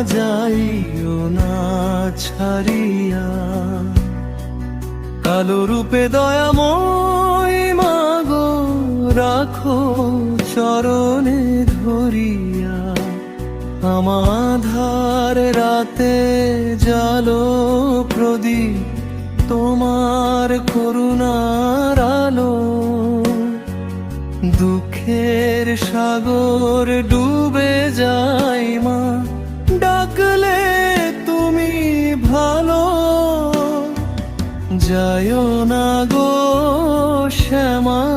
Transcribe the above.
যাইও না ছাড়িয়া। কালো রূপে দয়াময় মাগো রাখো চরণে ধরিয়া। আমাধার রাতে জালো প্রদীপ তোমার করুণার আলো। দুঃখের সাগর ডুবে যায় মা, ডাকলে তুমি ভালো। যায়ও না গো শ্যামা